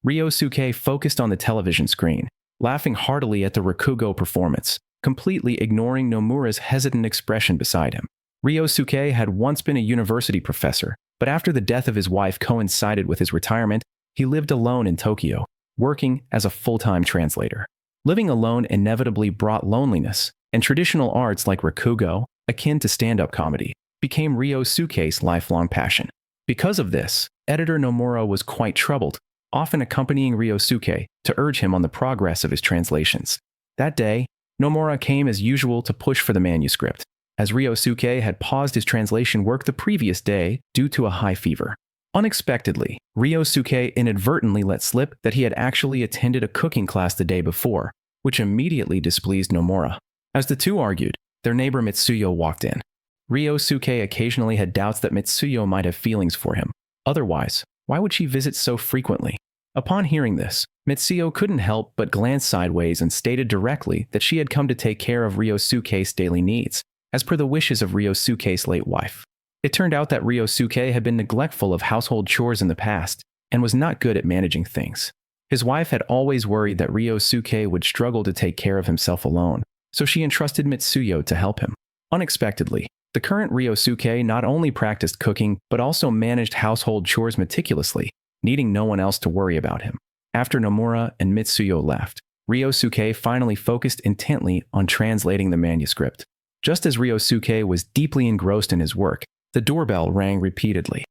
Ryosuke focused on the television screen, laughing heartily at the Rakugo performance, completely ignoring Nomura's hesitant expression beside him. Ryosuke had once been a university professor, but after the death of his wife coincided with his retirement, he lived alone in Tokyo, working as a full-time translator. Living alone inevitably brought loneliness, and traditional arts like Rakugo, akin to stand-up comedy, became Ryosuke's lifelong passion. Because of this, editor Nomura was quite troubled, often accompanying Ryosuke to urge him on the progress of his translations. That day, Nomura came as usual to push for the manuscript, as Ryosuke had paused his translation work the previous day due to a high fever. Unexpectedly, Ryosuke inadvertently let slip that he had actually attended a cooking class the day before, which immediately displeased Nomura. As the two argued, their neighbor Mitsuyo walked in. Ryosuke occasionally had doubts that Mitsuyo might have feelings for him. Otherwise, why would she visit so frequently? Upon hearing this, Mitsuyo couldn't help but glance sideways and stated directly that she had come to take care of Ryosuke's daily needs, as per the wishes of Ryosuke's late wife. It turned out that Ryosuke had been neglectful of household chores in the past and was not good at managing things. His wife had always worried that Ryosuke would struggle to take care of himself alone, so she entrusted Mitsuyo to help him. Unexpectedly, the current Ryosuke not only practiced cooking but also managed household chores meticulously, needing no one else to worry about him. After Nomura and Mitsuyo left, Ryosuke finally focused intently on translating the manuscript. Just as Ryosuke was deeply engrossed in his work, the doorbell rang repeatedly.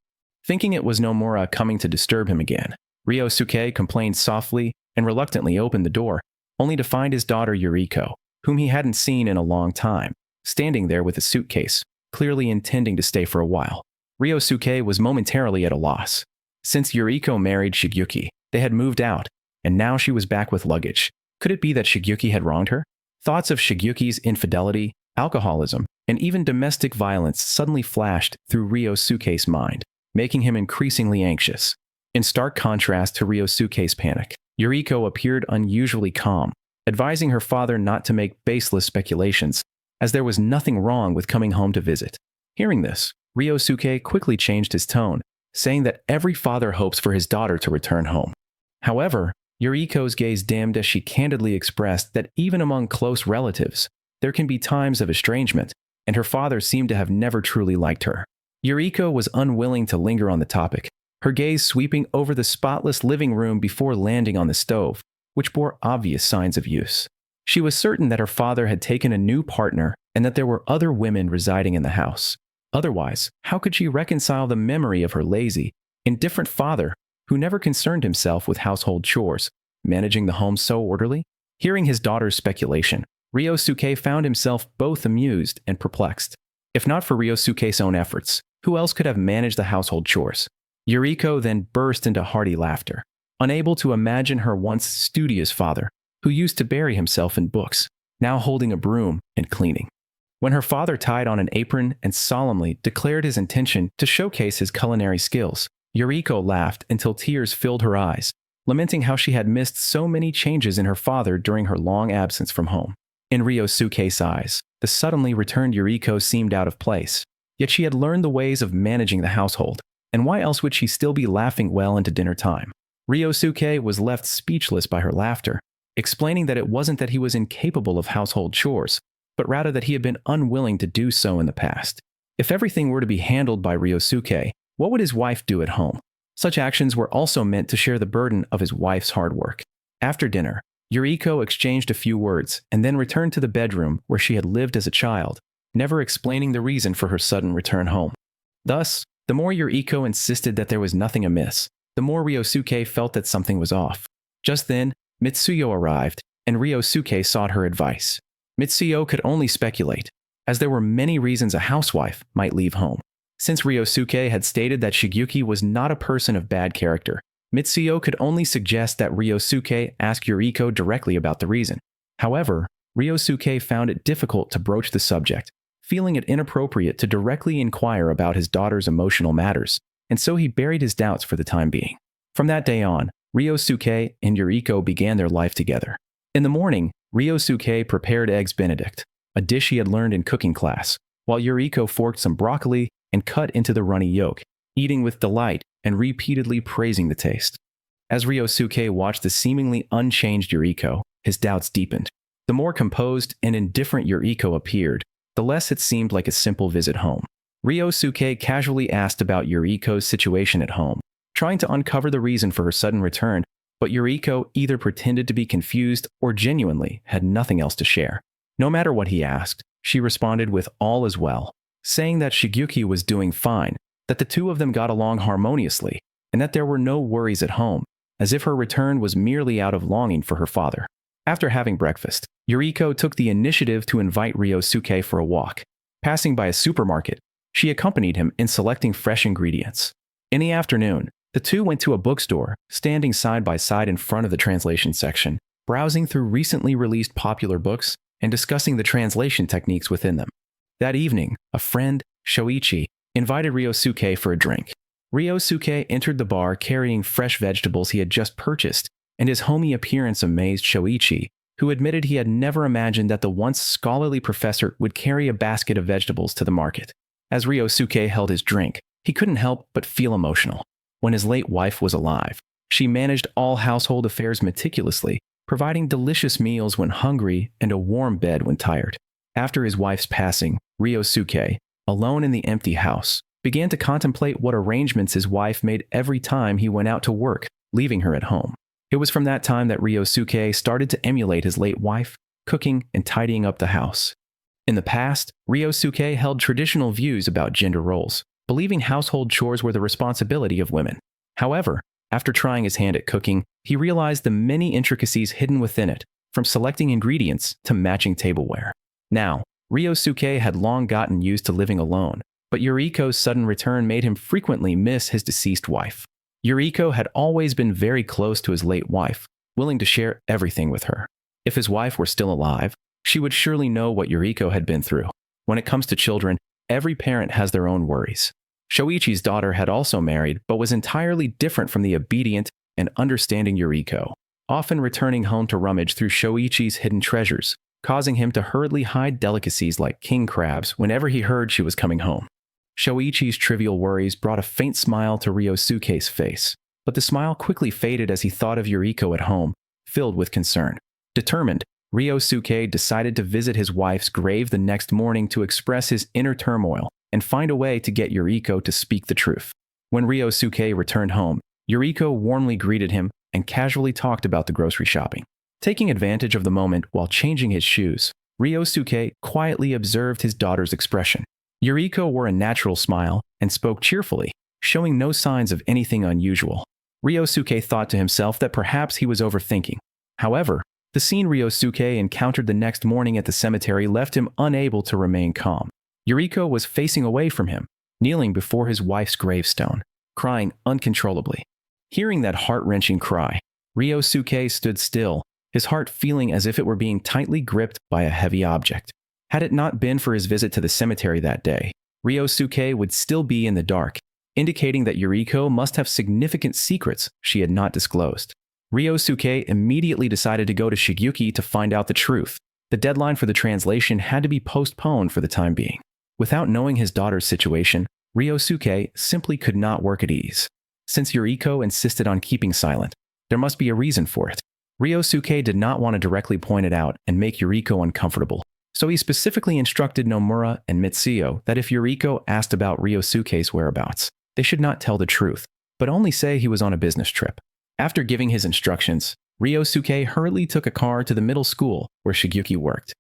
Thinking it was Nomura coming to disturb him again, Ryosuke complained softly and reluctantly opened the door, only to find his daughter Yuriko, whom he hadn't seen in a long time, standing there with a suitcase, clearly intending to stay for a while. Ryosuke was momentarily at a loss. Since Yuriko married Shigeyuki, they had moved out, and now she was back with luggage. Could it be that Shigeyuki had wronged her? Thoughts of Shigeyuki's infidelity, alcoholism, and even domestic violence suddenly flashed through Ryosuke's mind, making him increasingly anxious. In stark contrast to Ryosuke's panic, Yuriko appeared unusually calm, advising her father not to make baseless speculations, as there was nothing wrong with coming home to visit. Hearing this, Ryosuke quickly changed his tone, saying that every father hopes for his daughter to return home. However, Yuriko's gaze dimmed as she candidly expressed that even among close relatives, there can be times of estrangement, and her father seemed to have never truly liked her. Yuriko was unwilling to linger on the topic, her gaze sweeping over the spotless living room before landing on the stove, which bore obvious signs of use. She was certain that her father had taken a new partner and that there were other women residing in the house. Otherwise, how could she reconcile the memory of her lazy, indifferent father who never concerned himself with household chores, managing the home so orderly? Hearing his daughter's speculation, Ryosuke found himself both amused and perplexed. If not for Ryosuke's own efforts, who else could have managed the household chores? Yuriko then burst into hearty laughter, unable to imagine her once studious father, who used to bury himself in books, now holding a broom and cleaning. When her father tied on an apron and solemnly declared his intention to showcase his culinary skills, Yuriko laughed until tears filled her eyes, lamenting how she had missed so many changes in her father during her long absence from home. In Ryosuke's eyes, the suddenly returned Yuriko seemed out of place, yet she had learned the ways of managing the household, and why else would she still be laughing well into dinner time? Ryosuke was left speechless by her laughter, explaining that it wasn't that he was incapable of household chores, but rather that he had been unwilling to do so in the past. If everything were to be handled by Ryosuke, what would his wife do at home? Such actions were also meant to share the burden of his wife's hard work. After dinner, Yuriko exchanged a few words and then returned to the bedroom where she had lived as a child, never explaining the reason for her sudden return home. Thus, the more Yuriko insisted that there was nothing amiss, the more Ryosuke felt that something was off. Just then, Mitsuyo arrived, and Ryosuke sought her advice. Mitsuyo could only speculate, as there were many reasons a housewife might leave home. Since Ryosuke had stated that Shigeyuki was not a person of bad character, Mitsuyo could only suggest that Ryosuke ask Yuriko directly about the reason. However, Ryosuke found it difficult to broach the subject, feeling it inappropriate to directly inquire about his daughter's emotional matters, and so he buried his doubts for the time being. From that day on, Ryosuke and Yuriko began their life together. In the morning, Ryosuke prepared eggs Benedict, a dish he had learned in cooking class, while Yuriko forked some broccoli and cut into the runny yolk, eating with delight and repeatedly praising the taste. As Ryosuke watched the seemingly unchanged Yuriko, his doubts deepened. The more composed and indifferent Yuriko appeared, the less it seemed like a simple visit home. Ryosuke casually asked about Yuriko's situation at home, trying to uncover the reason for her sudden return, but Yuriko either pretended to be confused or genuinely had nothing else to share. No matter what he asked, she responded with all is well, saying that Shigeki was doing fine, that the two of them got along harmoniously, and that there were no worries at home, as if her return was merely out of longing for her father. After having breakfast, Yuriko took the initiative to invite Ryosuke for a walk. Passing by a supermarket, she accompanied him in selecting fresh ingredients. In the afternoon, the two went to a bookstore, standing side by side in front of the translation section, browsing through recently released popular books and discussing the translation techniques within them. That evening, a friend, Shoichi, invited Ryosuke for a drink. Ryosuke entered the bar carrying fresh vegetables he had just purchased, and his homey appearance amazed Shoichi, who admitted he had never imagined that the once scholarly professor would carry a basket of vegetables to the market. As Ryosuke held his drink, he couldn't help but feel emotional. When his late wife was alive, she managed all household affairs meticulously, providing delicious meals when hungry and a warm bed when tired. After his wife's passing, Ryosuke, alone in the empty house, began to contemplate what arrangements his wife made every time he went out to work, leaving her at home. It was from that time that Ryosuke started to emulate his late wife, cooking and tidying up the house. In the past, Ryosuke held traditional views about gender roles, believing household chores were the responsibility of women. However, after trying his hand at cooking, he realized the many intricacies hidden within it, from selecting ingredients to matching tableware. Now, Ryosuke had long gotten used to living alone, but Yuriko's sudden return made him frequently miss his deceased wife. Yuriko had always been very close to his late wife, willing to share everything with her. If his wife were still alive, she would surely know what Yuriko had been through. When it comes to children, every parent has their own worries. Shoichi's daughter had also married, but was entirely different from the obedient and understanding Yuriko, often returning home to rummage through Shoichi's hidden treasures, causing him to hurriedly hide delicacies like king crabs whenever he heard she was coming home. Shoichi's trivial worries brought a faint smile to Ryosuke's face, but the smile quickly faded as he thought of Yuriko at home, filled with concern. Determined, Ryosuke decided to visit his wife's grave the next morning to express his inner turmoil and find a way to get Yuriko to speak the truth. When Ryosuke returned home, Yuriko warmly greeted him and casually talked about the grocery shopping. Taking advantage of the moment while changing his shoes, Ryosuke quietly observed his daughter's expression. Yuriko wore a natural smile and spoke cheerfully, showing no signs of anything unusual. Ryosuke thought to himself that perhaps he was overthinking. However, the scene Ryosuke encountered the next morning at the cemetery left him unable to remain calm. Yuriko was facing away from him, kneeling before his wife's gravestone, crying uncontrollably. Hearing that heart-wrenching cry, Ryosuke stood still, his heart feeling as if it were being tightly gripped by a heavy object. Had it not been for his visit to the cemetery that day, Ryosuke would still be in the dark, indicating that Yuriko must have significant secrets she had not disclosed. Ryosuke immediately decided to go to Shigeki to find out the truth. The deadline for the translation had to be postponed for the time being. Without knowing his daughter's situation, Ryosuke simply could not work at ease. Since Yuriko insisted on keeping silent, there must be a reason for it. Ryosuke did not want to directly point it out and make Yuriko uncomfortable, so he specifically instructed Nomura and Mitsuyo that if Yuriko asked about Ryosuke's whereabouts, they should not tell the truth, but only say he was on a business trip. After giving his instructions, Ryosuke hurriedly took a car to the middle school where Shigeki worked.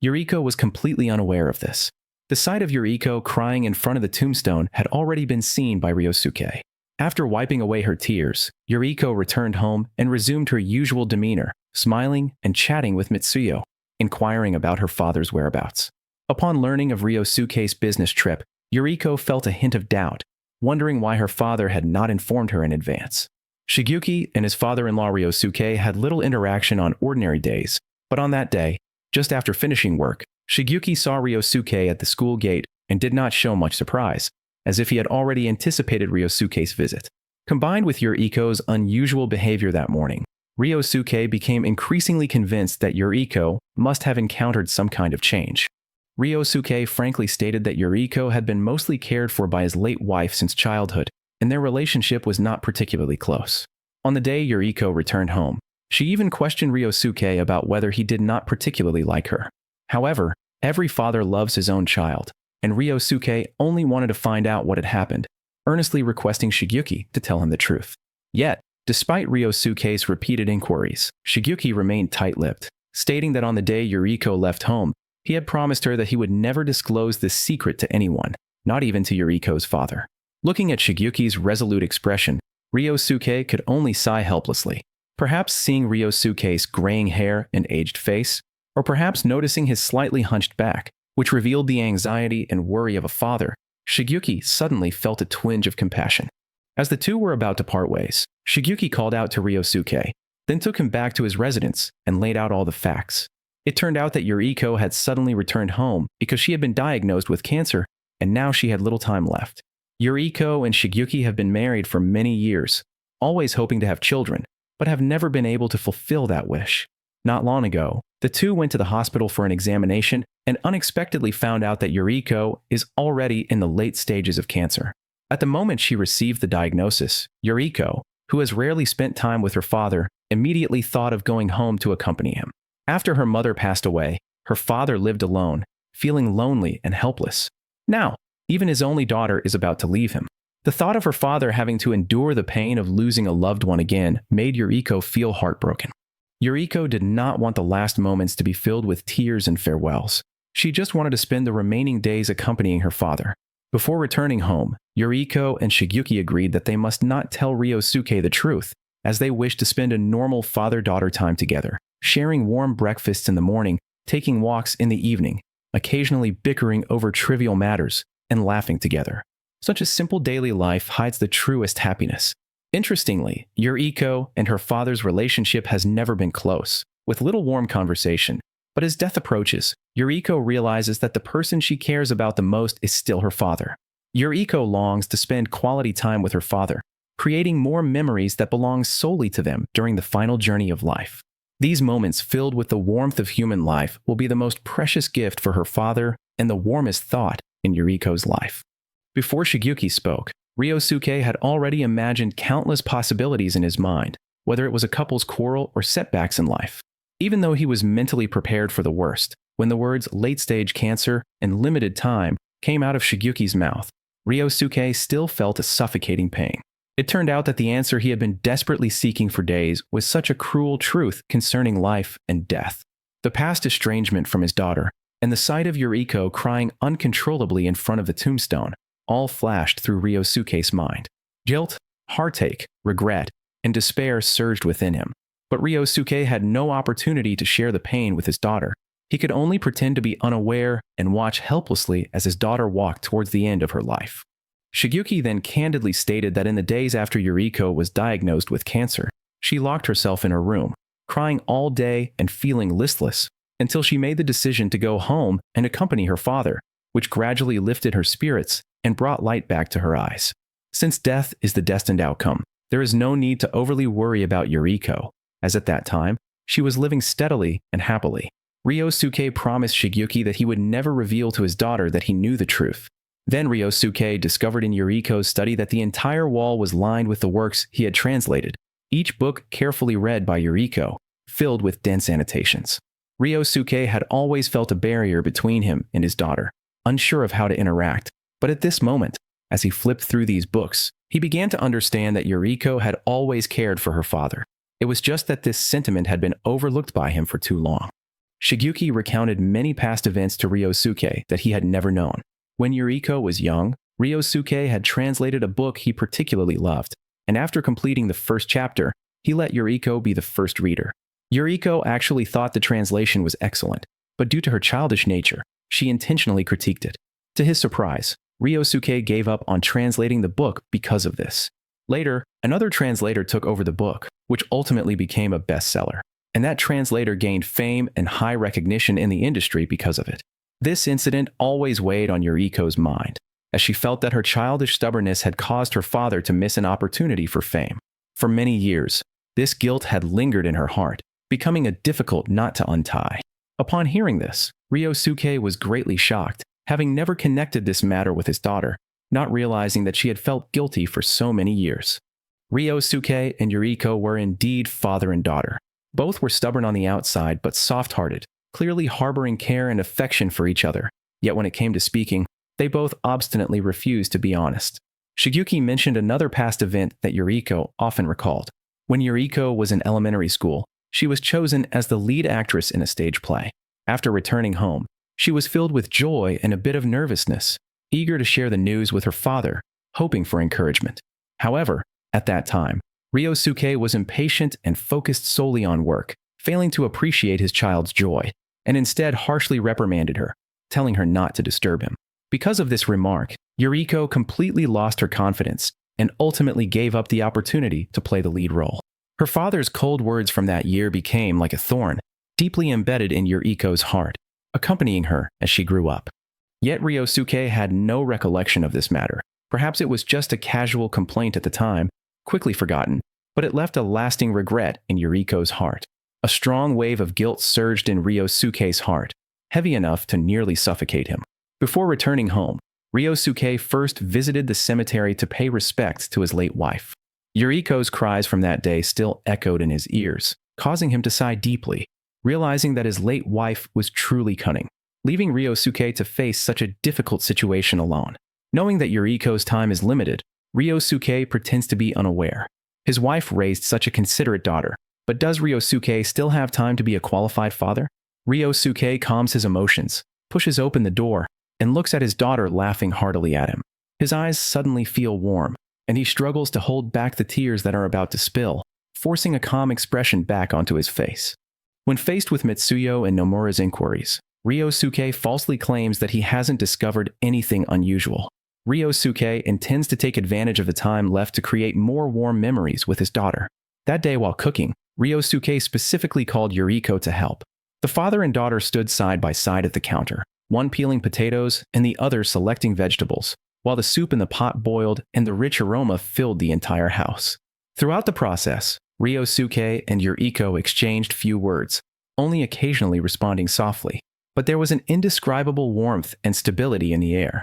Yuriko was completely unaware of this. The sight of Yuriko crying in front of the tombstone had already been seen by Ryosuke. After wiping away her tears, Yuriko returned home and resumed her usual demeanor, smiling and chatting with Mitsuyo, inquiring about her father's whereabouts. Upon learning of Ryosuke's business trip, Yuriko felt a hint of doubt, wondering why her father had not informed her in advance. Shigeki and his father-in-law Ryosuke had little interaction on ordinary days, but on that day, just after finishing work, Shigeki saw Ryosuke at the school gate and did not show much surprise, as if he had already anticipated Ryosuke's visit. Combined with Yuriko's unusual behavior that morning, Ryosuke became increasingly convinced that Yuriko must have encountered some kind of change. Ryosuke frankly stated that Yuriko had been mostly cared for by his late wife since childhood, and their relationship was not particularly close. On the day Yuriko returned home, she even questioned Ryosuke about whether he did not particularly like her. However, every father loves his own child, and Ryosuke only wanted to find out what had happened, earnestly requesting Shigeki to tell him the truth. Yet, despite Ryosuke's repeated inquiries, Shigeki remained tight-lipped, stating that on the day Yuriko left home, he had promised her that he would never disclose this secret to anyone, not even to Yuriko's father. Looking at Shigeki's resolute expression, Ryosuke could only sigh helplessly, perhaps seeing Ryosuke's graying hair and aged face, or perhaps noticing his slightly hunched back, which revealed the anxiety and worry of a father. Shigeki suddenly felt a twinge of compassion. As the two were about to part ways, Shigeki called out to Ryosuke, then took him back to his residence and laid out all the facts. It turned out that Yuriko had suddenly returned home because she had been diagnosed with cancer, and now she had little time left. Yuriko and Shigeki have been married for many years, always hoping to have children, but have never been able to fulfill that wish. Not long ago, the two went to the hospital for an examination and unexpectedly found out that Yuriko is already in the late stages of cancer. At the moment she received the diagnosis, Yuriko, who has rarely spent time with her father, immediately thought of going home to accompany him. After her mother passed away, her father lived alone, feeling lonely and helpless. Now, even his only daughter is about to leave him. The thought of her father having to endure the pain of losing a loved one again made Yuriko feel heartbroken. Yuriko did not want the last moments to be filled with tears and farewells. She just wanted to spend the remaining days accompanying her father. Before returning home, Yuriko and Shigeki agreed that they must not tell Ryosuke the truth, as they wished to spend a normal father-daughter time together, sharing warm breakfasts in the morning, taking walks in the evening, occasionally bickering over trivial matters, and laughing together. Such a simple daily life hides the truest happiness. Interestingly, Yuriko and her father's relationship has never been close, with little warm conversation. But as death approaches, Yuriko realizes that the person she cares about the most is still her father. Yuriko longs to spend quality time with her father, creating more memories that belong solely to them during the final journey of life. These moments filled with the warmth of human life will be the most precious gift for her father and the warmest thought in Yuriko's life. Before Shigeki spoke, Ryosuke had already imagined countless possibilities in his mind, whether it was a couple's quarrel or setbacks in life. Even though he was mentally prepared for the worst, when the words late-stage cancer and limited time came out of Shigeki's mouth, Ryosuke still felt a suffocating pain. It turned out that the answer he had been desperately seeking for days was such a cruel truth concerning life and death. The past estrangement from his daughter, and the sight of Yuriko crying uncontrollably in front of the tombstone, all flashed through Ryosuke's mind. Guilt, heartache, regret, and despair surged within him. But Ryosuke had no opportunity to share the pain with his daughter. He could only pretend to be unaware and watch helplessly as his daughter walked towards the end of her life. Shigeki then candidly stated that in the days after Yuriko was diagnosed with cancer, she locked herself in her room, crying all day and feeling listless, until she made the decision to go home and accompany her father, which gradually lifted her spirits and brought light back to her eyes. Since death is the destined outcome, there is no need to overly worry about Yuriko, as at that time, she was living steadily and happily. Ryosuke promised Shigeki that he would never reveal to his daughter that he knew the truth. Then Ryosuke discovered in Yuriko's study that the entire wall was lined with the works he had translated, each book carefully read by Yuriko, filled with dense annotations. Ryosuke had always felt a barrier between him and his daughter, unsure of how to interact. But at this moment, as he flipped through these books, he began to understand that Yuriko had always cared for her father. It was just that this sentiment had been overlooked by him for too long. Shigeki recounted many past events to Ryosuke that he had never known. When Yuriko was young, Ryosuke had translated a book he particularly loved, and after completing the first chapter, he let Yuriko be the first reader. Yuriko actually thought the translation was excellent, but due to her childish nature, she intentionally critiqued it. To his surprise, Ryosuke gave up on translating the book because of this. Later, another translator took over the book, which ultimately became a bestseller, and that translator gained fame and high recognition in the industry because of it. This incident always weighed on Yuriko's mind, as she felt that her childish stubbornness had caused her father to miss an opportunity for fame. For many years, this guilt had lingered in her heart, becoming a difficult knot to untie. Upon hearing this, Ryosuke was greatly shocked, having never connected this matter with his daughter, not realizing that she had felt guilty for so many years. Ryusuke and Yuriko were indeed father and daughter. Both were stubborn on the outside but soft-hearted, clearly harboring care and affection for each other. Yet when it came to speaking, they both obstinately refused to be honest. Shigeki mentioned another past event that Yuriko often recalled. When Yuriko was in elementary school, she was chosen as the lead actress in a stage play. After returning home, she was filled with joy and a bit of nervousness, eager to share the news with her father, hoping for encouragement. However, at that time, Ryusuke was impatient and focused solely on work, failing to appreciate his child's joy, and instead harshly reprimanded her, telling her not to disturb him. Because of this remark, Yuriko completely lost her confidence and ultimately gave up the opportunity to play the lead role. Her father's cold words from that year became like a thorn, deeply embedded in Yuriko's heart, accompanying her as she grew up. Yet Ryusuke had no recollection of this matter. Perhaps it was just a casual complaint at the time, quickly forgotten, but it left a lasting regret in Yuriko's heart. A strong wave of guilt surged in Ryusuke's heart, heavy enough to nearly suffocate him. Before returning home, Ryusuke first visited the cemetery to pay respect to his late wife. Yuriko's cries from that day still echoed in his ears, causing him to sigh deeply, realizing that his late wife was truly cunning, leaving Ryusuke to face such a difficult situation alone. Knowing that Yuriko's time is limited, Ryusuke pretends to be unaware. His wife raised such a considerate daughter, but does Ryusuke still have time to be a qualified father? Ryusuke calms his emotions, pushes open the door, and looks at his daughter laughing heartily at him. His eyes suddenly feel warm, and he struggles to hold back the tears that are about to spill, forcing a calm expression back onto his face. When faced with Mitsuyo and Nomura's inquiries, Ryusuke falsely claims that he hasn't discovered anything unusual. Ryusuke intends to take advantage of the time left to create more warm memories with his daughter. That day while cooking, Ryusuke specifically called Yuriko to help. The father and daughter stood side by side at the counter, one peeling potatoes and the other selecting vegetables, while the soup in the pot boiled and the rich aroma filled the entire house. Throughout the process, Ryusuke and Yuriko exchanged few words, only occasionally responding softly, but there was an indescribable warmth and stability in the air.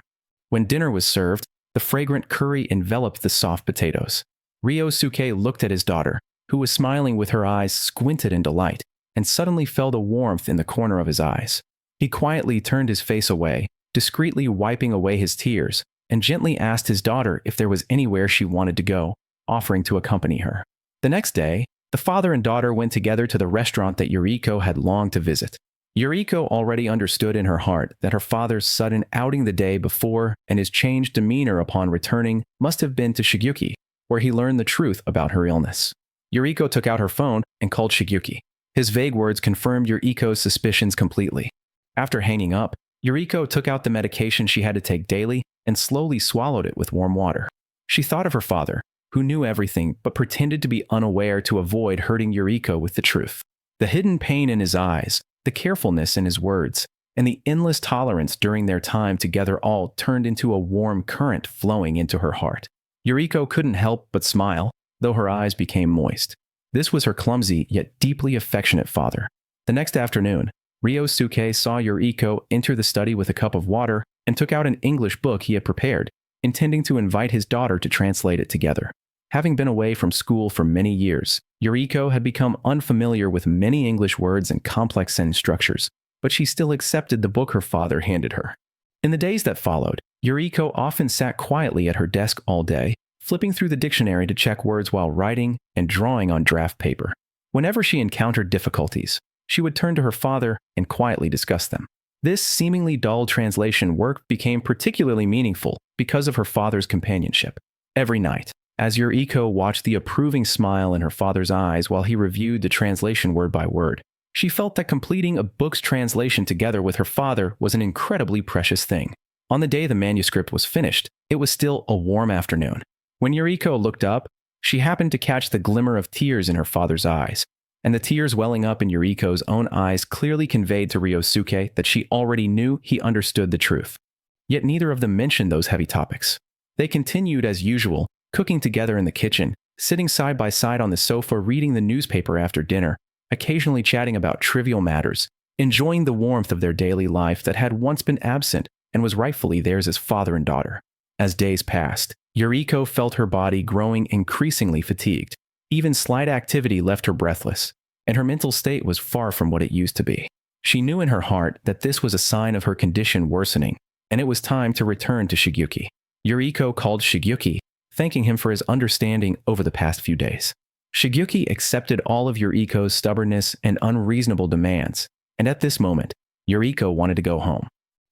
When dinner was served, the fragrant curry enveloped the soft potatoes. Ryusuke looked at his daughter, who was smiling with her eyes squinted in delight, and suddenly felt a warmth in the corner of his eyes. He quietly turned his face away, discreetly wiping away his tears, and gently asked his daughter if there was anywhere she wanted to go, offering to accompany her. The next day, the father and daughter went together to the restaurant that Yuriko had longed to visit. Yuriko already understood in her heart that her father's sudden outing the day before and his changed demeanor upon returning must have been to Shigeki, where he learned the truth about her illness. Yuriko took out her phone and called Shigeki. His vague words confirmed Yuriko's suspicions completely. After hanging up, Yuriko took out the medication she had to take daily and slowly swallowed it with warm water. She thought of her father, who knew everything but pretended to be unaware to avoid hurting Yuriko with the truth. The hidden pain in his eyes, the carefulness in his words, and the endless tolerance during their time together all turned into a warm current flowing into her heart. Yuriko couldn't help but smile, though her eyes became moist. This was her clumsy yet deeply affectionate father. The next afternoon, Ryusuke saw Yuriko enter the study with a cup of water and took out an English book he had prepared, intending to invite his daughter to translate it together. Having been away from school for many years, Yuriko had become unfamiliar with many English words and complex sentence structures, but she still accepted the book her father handed her. In the days that followed, Yuriko often sat quietly at her desk all day, flipping through the dictionary to check words while writing and drawing on draft paper. Whenever she encountered difficulties, she would turn to her father and quietly discuss them. This seemingly dull translation work became particularly meaningful because of her father's companionship. Every night, as Yuriko watched the approving smile in her father's eyes while he reviewed the translation word by word, she felt that completing a book's translation together with her father was an incredibly precious thing. On the day the manuscript was finished, it was still a warm afternoon. When Yuriko looked up, she happened to catch the glimmer of tears in her father's eyes, and the tears welling up in Yuriko's own eyes clearly conveyed to Ryusuke that she already knew he understood the truth. Yet neither of them mentioned those heavy topics. They continued as usual, cooking together in the kitchen, sitting side by side on the sofa reading the newspaper after dinner, occasionally chatting about trivial matters, enjoying the warmth of their daily life that had once been absent and was rightfully theirs as father and daughter. As days passed, Yuriko felt her body growing increasingly fatigued. Even slight activity left her breathless, and her mental state was far from what it used to be. She knew in her heart that this was a sign of her condition worsening, and it was time to return to Shigeki. Yuriko called Shigeki, thanking him for his understanding over the past few days. Shigeki accepted all of Yuriko's stubbornness and unreasonable demands, and at this moment, Yuriko wanted to go home.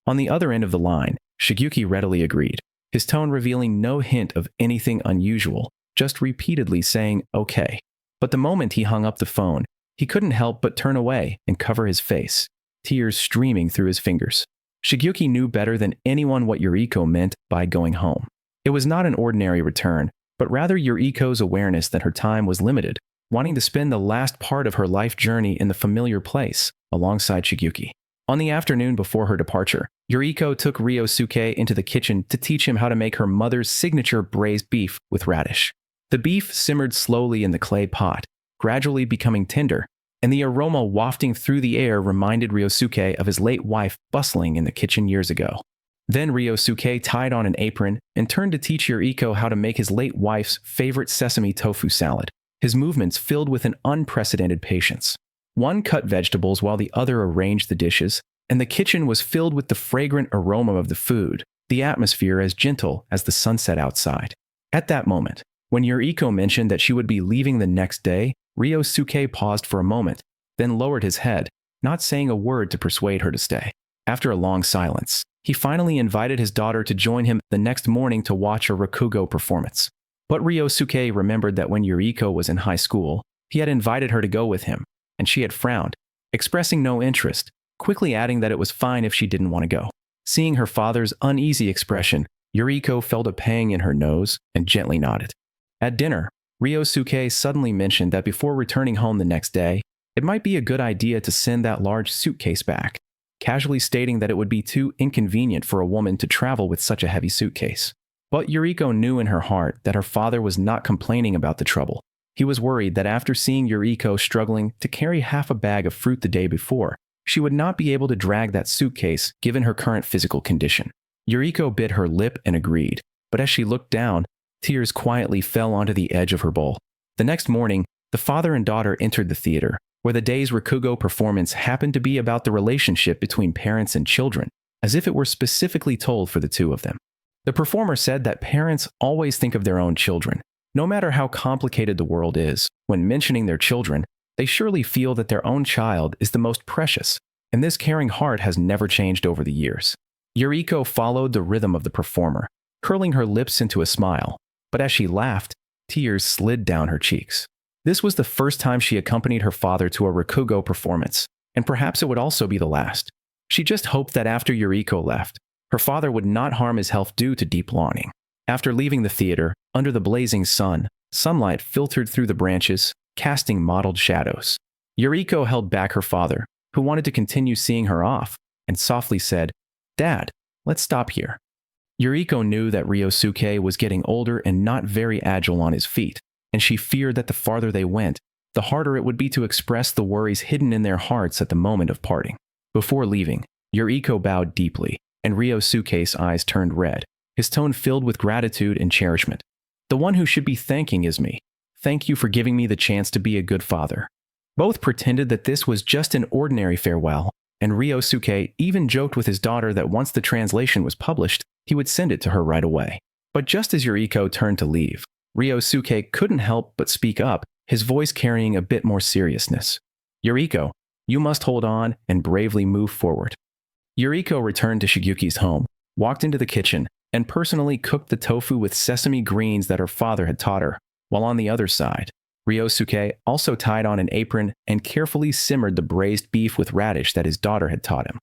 On the other end of the line, Shigeki readily agreed, his tone revealing no hint of anything unusual, just repeatedly saying, okay. But the moment he hung up the phone, he couldn't help but turn away and cover his face, tears streaming through his fingers. Shigeki knew better than anyone what Yuriko meant by going home. It was not an ordinary return, but rather Yuriko's awareness that her time was limited, wanting to spend the last part of her life journey in the familiar place, alongside Shigeki. On the afternoon before her departure, Yuriko took Ryosuke into the kitchen to teach him how to make her mother's signature braised beef with radish. The beef simmered slowly in the clay pot, gradually becoming tender, and the aroma wafting through the air reminded Ryosuke of his late wife bustling in the kitchen years ago. Then Ryosuke tied on an apron and turned to teach Yuriko how to make his late wife's favorite sesame tofu salad, his movements filled with an unprecedented patience. One cut vegetables while the other arranged the dishes, and the kitchen was filled with the fragrant aroma of the food, the atmosphere as gentle as the sunset outside. At that moment, when Yuriko mentioned that she would be leaving the next day, Ryosuke paused for a moment, then lowered his head, not saying a word to persuade her to stay. After a long silence, he finally invited his daughter to join him the next morning to watch a rakugo performance. But Ryosuke remembered that when Yuriko was in high school, he had invited her to go with him, and she had frowned, expressing no interest, quickly adding that it was fine if she didn't want to go. Seeing her father's uneasy expression, Yuriko felt a pang in her nose and gently nodded. At dinner, Ryosuke suddenly mentioned that before returning home the next day, it might be a good idea to send that large suitcase back, casually stating that it would be too inconvenient for a woman to travel with such a heavy suitcase. But Yuriko knew in her heart that her father was not complaining about the trouble. He was worried that after seeing Yuriko struggling to carry half a bag of fruit the day before, she would not be able to drag that suitcase given her current physical condition. Yuriko bit her lip and agreed, but as she looked down, tears quietly fell onto the edge of her bowl. The next morning, the father and daughter entered the theater, where the day's rakugo performance happened to be about the relationship between parents and children, as if it were specifically told for the two of them. The performer said that parents always think of their own children. No matter how complicated the world is, when mentioning their children, they surely feel that their own child is the most precious, and this caring heart has never changed over the years. Yuriko followed the rhythm of the performer, curling her lips into a smile, but as she laughed, tears slid down her cheeks. This was the first time she accompanied her father to a rakugo performance, and perhaps it would also be the last. She just hoped that after Yuriko left, her father would not harm his health due to deep longing. After leaving the theater, under the blazing sun, sunlight filtered through the branches, casting mottled shadows. Yuriko held back her father, who wanted to continue seeing her off, and softly said, "Dad, let's stop here." Yuriko knew that Ryosuke was getting older and not very agile on his feet, and she feared that the farther they went, the harder it would be to express the worries hidden in their hearts at the moment of parting. Before leaving, Yuriko bowed deeply, and Ryosuke's eyes turned red, his tone filled with gratitude and cherishment. "The one who should be thanking is me. Thank you for giving me the chance to be a good father." Both pretended that this was just an ordinary farewell, and Ryosuke even joked with his daughter that once the translation was published, he would send it to her right away. But just as Yuriko turned to leave, Ryosuke couldn't help but speak up, his voice carrying a bit more seriousness. "Yuriko, you must hold on and bravely move forward." Yuriko returned to Shigeki's home, walked into the kitchen, and personally cooked the tofu with sesame greens that her father had taught her, while on the other side, Ryosuke also tied on an apron and carefully simmered the braised beef with radish that his daughter had taught him.